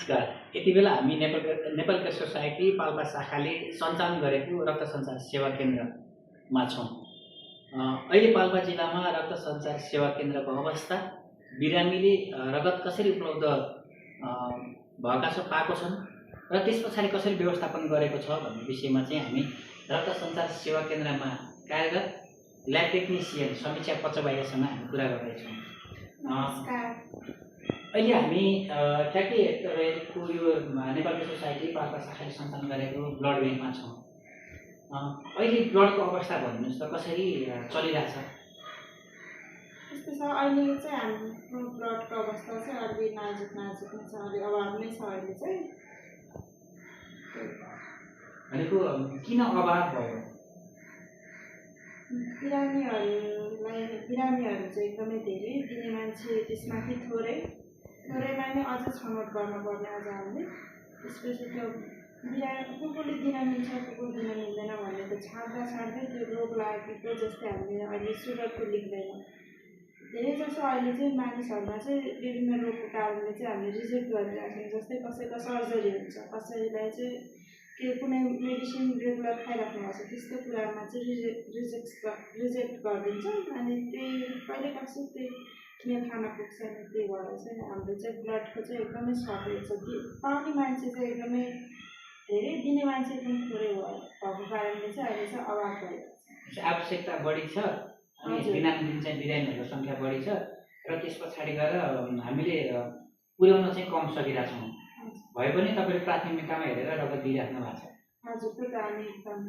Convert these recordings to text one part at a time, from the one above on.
नमस्कार। यति बेला हामी नेपालका सोसाइटी पाल्पा शाखाले सञ्चालन गरेको रक्त सञ्चार सेवा केन्द्रमा छौँ। अहिले पाल्पा जिल्लामा रक्त सञ्चार सेवा केन्द्रको अवस्था, बिरामीले रगत कसरी उपलब्ध पाएको छन् र त्यस पछाडि कसरी व्यवस्थापन गरेको छ भन्ने विषयमा चाहिँ हामी रक्त सञ्चार सेवा केन्द्रमा कार्यरत ल्याब टेक्निसियन समीक्षा पचबाइयासँग हामी कुरा गर्दैछौँ। नमस्कार। अहिले हामी ट्याक्कै तपाईँको यो नेपालको सोसाइटी पाल्पा शाखाले सञ्चालन गरेको ब्लड ब्याङ्कमा छौँ। अहिले ब्लडको अवस्था भन्नुहोस् त कसरी चलिरहेछ? यस्तो छ, अहिले चाहिँ हाम्रो ब्लडको अवस्था चाहिँ अलि नाजुक नै छ, अलि अभाव नै छ अहिले चाहिँ। भनेको किन अभाव भयो? बिरामीहरू चाहिँ एकदमै धेरै, दिने मान्छे त्यसमाथि थोरैमा नै अझ छनौट गर्नुपर्ने अझ हामीले। त्यसपछि त्यो कुकुरले दिन मिल्छ, कुकुर दिन मिल्दैन भन्ने त छाड्दै त्यो रोग लागेको जस्तै हामीले अहिले सुगरको लेख्दैन। धेरै जसो अहिले चाहिँ मानिसहरूमा चाहिँ विभिन्न रोगको कारणले चाहिँ हामीले रिजेक्ट गरिरहेको छौँ। जस्तै कसैको सर्जरी हुन्छ, कसैलाई चाहिँ कुनै मेडिसिन रेगुलर खाइराख्नु भएको छ, त्यस्तो कुरामा चाहिँ रिजेक्ट गरिदिन्छ। अनि त्यही कहिले कसो त्यही खान पुग्छ नि, त्यही भएर चाहिँ हाम्रो चाहिँ ब्लडको चाहिँ एकदमै सर्टेज छ। पाउने मान्छे चाहिँ एकदमै धेरै, दिने मान्छे एकदम थोरै भएको कारणले चाहिँ अहिले चाहिँ अभाव भइरहेको छ। आवश्यकता बढी छ अनि दिनानुदिन चाहिँ बिरामीहरूको सङ्ख्या बढी छ र त्यस पछाडि गएर हामीले पुर्याउन चाहिँ कम सकिरहेको छौँ। भए पनि तपाईँले प्राथमिकतामा हेरेर रगत दिइराख्नु भएको छ। हजुर, त्यो त हामी एकदम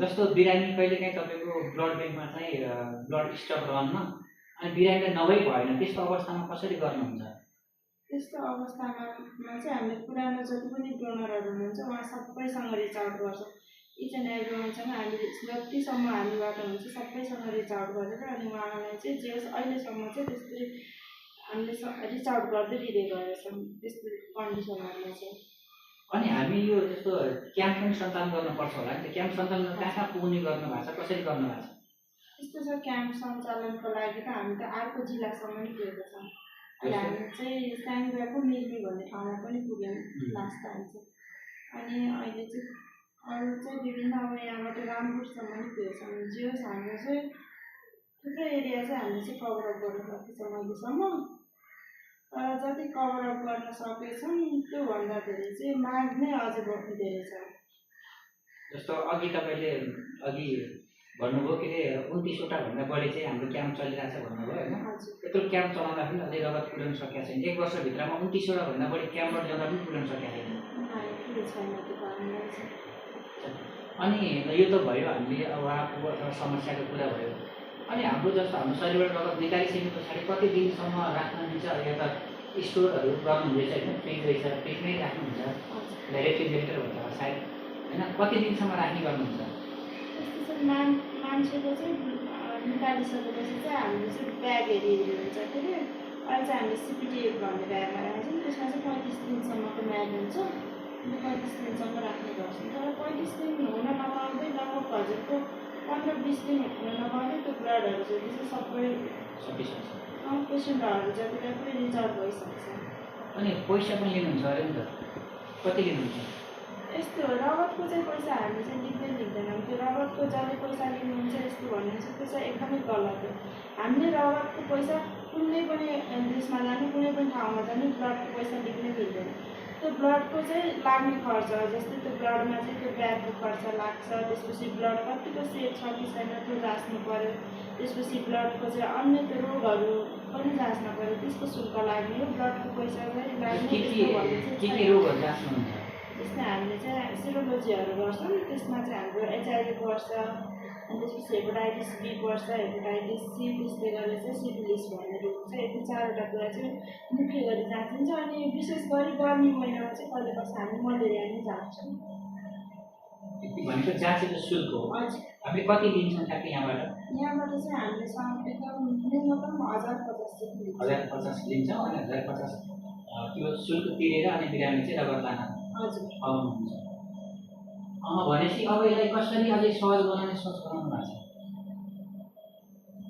जस्तो बिरामी कहिलेकाहीँ तपाईँको ब्लड ब्याङ्कमा चाहिँ ब्लड स्टक रहन्न अनि बिरामीलाई नभई भएन, त्यस्तो अवस्थामा कसरी गर्नुहुन्छ? त्यस्तो अवस्थामा चाहिँ हामीले पुरानो जति पनि डोनरहरू हुनुहुन्छ उहाँ सबैसँग रिच आउट गर्छौँ। इच एन्ड एभ्री वानसँग हामीले जतिसम्म हामीबाट हुन्छ सबैसँग रिच आउट गरेर अनि उहाँलाई चाहिँ जे अहिलेसम्म चाहिँ त्यस्तै हामीले रिच आउट गर्दै दिँदै गएका छौँ त्यस्तो कन्डिसनहरूमा चाहिँ। अनि हामी यो जस्तो क्याम्प पनि सञ्चालन गर्नुपर्छ होला नि, त्यो क्याम्प सञ्चालन कहाँ पुग्ने गर्नु भएको छ, कसरी गर्नु भएको छ? यस्तो छ, क्याम्प सञ्चालनको लागि त हामी त अर्को जिल्लासम्म नै पुगेको छौँ। अहिले हामी चाहिँ स्याङ्जाको मिर्मी भन्ने ठाउँमा पनि पुग्यौँ लास्ट टाइम चाहिँ। अनि अहिले चाहिँ अरू चाहिँ विभिन्न अब यहाँबाट रामपुरसम्म नै पुगेको छौँ। जे होस् हाम्रो चाहिँ थुप्रै एरिया चाहिँ हामीले चाहिँ कभरअप गर्न सकेको छौँ अहिलेसम्म। तर जति कभरअप गर्न सकेछौँ त्योभन्दा धेरै चाहिँ माग नै अझै धेरै छ। जस्तो अघि तपाईँले भन्नुभयो के अरे 29वटा भन्दा बढी चाहिँ हाम्रो क्याम्प चलिरहेछ भन्नुभयो होइन? यत्रो क्याम्प चलाउँदाखेरि अझै रगत पुर्याउन सकेको छैन। 1 वर्षभित्रमा 29वटा भन्दा बढी क्याम्पबाट ल्याउँदा पनि पुर्याउन सकेको छैन। अनि यो त भयो हामीले उहाँको समस्याको कुरा भयो। अनि हाम्रो जस्तो हाम्रो शरीरबाट रगत निकालिसके पछाडि कति दिनसम्म राख्न मिल्छ? या त स्टोरहरू गर्नुहुँदैछ होइन, फ्रिज रहेछ, फ्रिजमै राख्नुहुन्छ, रेफ्रिजरेटर भन्छ सायद होइन, कति दिनसम्म राख्ने गर्नुहुन्छ? मान्छेको चाहिँ निकालिसकेपछि चाहिँ हामीले चाहिँ ब्याग हेरी हुन्छ के अरे, अहिले चाहिँ हामीले सिपिटी भन्ने ब्यागमा राख्छौँ। त्यसमा चाहिँ 35 दिनसम्मको म्याद हुन्छ, 35 दिनसम्म राख्ने गर्छौँ। तर 35 दिन हुन नपाउँदै लगभग हजुरको 15-20 दिन हुन नपाउँदै त्यो ब्लडहरू जति चाहिँ सबै सकिसक्छ। पेसेन्टहरू जतिलाई पनि रिजल्भ भइसक्छ। अनि पैसा पनि लिनुहुन्छ अरे नि त, कति लिनुहुन्छ? यस्तो रगतको चाहिँ पैसा हामी चाहिँ लिँदैनौँ। त्यो रगतको जसले पैसा लिनुहुन्छ यस्तो भन्नुहुन्छ त्यो चाहिँ एकदमै गलत हो। हामीले रगतको पैसा कुनै पनि देशमा जाने, कुनै पनि ठाउँमा जाने ब्लडको पैसा लिनै मिल्दैन। त्यो ब्लडको चाहिँ लाग्ने खर्च, जस्तै त्यो ब्लडमा चाहिँ त्यो ब्यागको खर्च लाग्छ, त्यसपछि ब्लड कतिको सेफ छ कि छैन त्यो जाँच्नु पऱ्यो, त्यसपछि ब्लडको चाहिँ अन्य त्यो रोगहरू पनि जाँच्न पऱ्यो, त्यसको शुल्क लाग्ने हो। ब्लडको पैसा चाहिँ लाग्ने जस्तै हामीले चाहिँ सेरोलोजीहरू गर्छौँ, त्यसमा चाहिँ हाम्रो HIV पर्छ, अनि त्यसपछि हेपाटाइटिस B पर्छ, हेपाटाइटिस C, त्यस्तै गरेर चाहिँ सिफिलिस भन्ने रोग चाहिँ यति 4वटा कुरा चाहिँ मुख्य गरी जाँचिन्छ। अनि विशेष गरी गर्मी महिनामा चाहिँ कहिले कसै हामी मलेरिया नै जान्छौँ। भनेको जाँचेको शुल्क हो। हामीले कति लिन्छौँ ठ्याक्कै यहाँबाट चाहिँ हामीले एकदम न्यूनतम 1050 लिन्छौँ। अनि 1050 त्यो शुल्क तिरेर अनि बिरामी चाहिँ रगत लान आउनुहुन्छ। भनेपछि अब यसलाई कसरी अझै सहज बनाउने सोच बनाउनु भएको छ?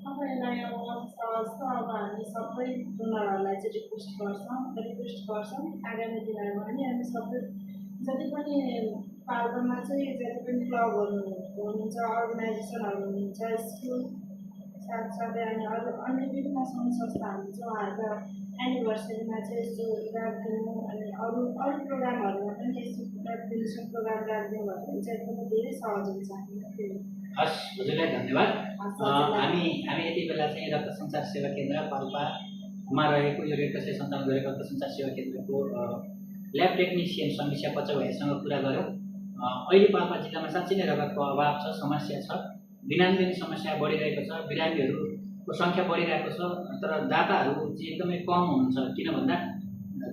अब यसलाई अब सहज त अब हामी सबै डोनरहरूलाई चाहिँ रिक्वेस्ट गर्छौँ आगामी दिनहरूमा पनि अनि सबै जति पनि पाल्पामा चाहिँ जति पनि क्लबहरू हुनुहुन्छ अर्गनाइजेसनहरू हुनुहुन्छ स्कुल साथसाथै अनि अरू अन्य विभिन्न सङ्घ संस्थाहरू चाहिँ उहाँहरूको एनिभर्सरीमा चाहिँ यस्तो राखिदिनु अनि अरू प्रोग्रामहरूमा पनि यस्तो राखिदिनु प्रोग्राम राखिदिनु भयो भने चाहिँ एकदमै धेरै सहज हुन्छ हामीलाई। हस् हजुरलाई धन्यवाद। हामी यति बेला चाहिँ रक्त सञ्चार सेवा केन्द्र पाल्पामा रहेको यो रेड क्रसले सञ्चालन गरेको रक्त सञ्चार सेवा केन्द्रको ल्याब टेक्निसियन समीक्षा पचौभाइसँग कुरा गऱ्यौँ। अहिले पाल्पा जिल्लामा साँच्चै नै रगतको अभाव छ, समस्या छ, दिनानुदिन समस्या बढिरहेको छ, बिरामीहरूको सङ्ख्या बढिरहेको छ, तर दाताहरू चाहिँ एकदमै कम हुनुहुन्छ। किन भन्दा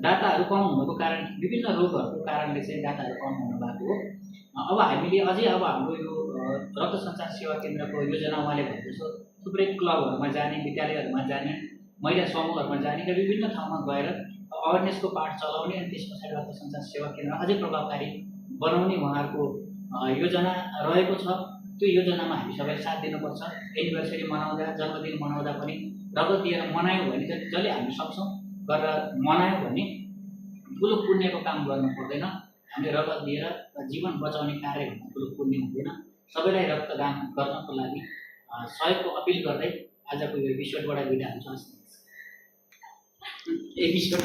दाताहरू कम हुनुको कारण विभिन्न रोगहरूको कारणले चाहिँ दाताहरू कम हुनु भएको हो। अब हामीले अझै अब हाम्रो यो रक्त सञ्चार सेवा केन्द्रको योजना उहाँले भनेको जस्तो थुप्रै क्लबहरूमा जाने, विद्यालयहरूमा जाने, महिला समूहहरूमा जाने र विभिन्न ठाउँमा गएर अवेरनेसको पाठ चलाउने अनि त्यस पछाडि रक्त सञ्चार सेवा केन्द्र अझै प्रभावकारी बनाउने उहाँहरूको योजना रहेको छ। त्यो योजनामा हामी सबैले साथ दिनुपर्छ। एनिभर्सरी मनाउँदा, जन्मदिन मनाउँदा पनि रगत दिएर मनायौँ भने जसले हामी सक्छौँ गरेर मनायौँ भने ठुलो पुण्यको काम गर्नु पर्दैन। हामीले रगत दिएर जीवन बचाउने कार्य भन्दा ठुलो पुण्य हुँदैन। सबैलाई रक्तदान गर्नको लागि सहयोगको अपिल गर्दै आजको यो एपिसोडबाट बिदा हुन्छ। एपिसोड